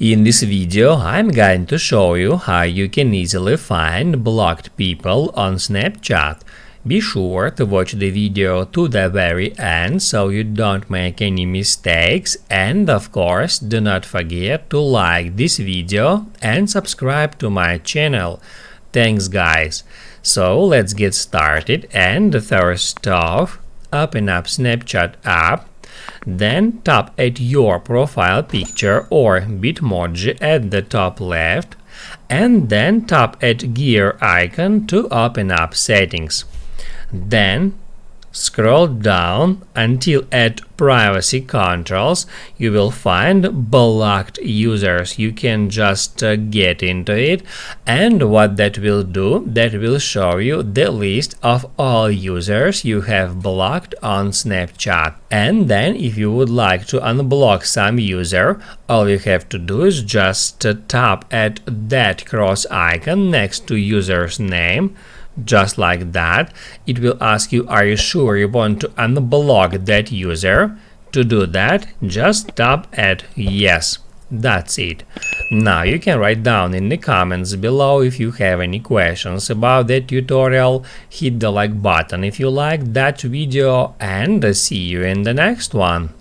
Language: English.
In this video, I'm going to show you how you can easily find blocked people on Snapchat. Be sure to watch the video to the very end so you don't make any mistakes, and of course do not forget to like this video and subscribe to my channel. Thanks guys! So let's get started, and first off, open up Snapchat app. Then tap at your profile picture or Bitmoji at the top left, and then tap at gear icon to open up settings. Then scroll down until at privacy controls you will find blocked users. You can just get into it, and what that will do, that will show you the list of all users you have blocked on Snapchat. And then if you would like to unblock some user, all you have to do is just tap at that cross icon next to user's name. Just like that. It will ask you, are you sure you want to unblock that user? To do that, just tap at yes. That's it. Now you can write down in the comments below if you have any questions about that tutorial. Hit the like button if you liked that video, and see you in the next one.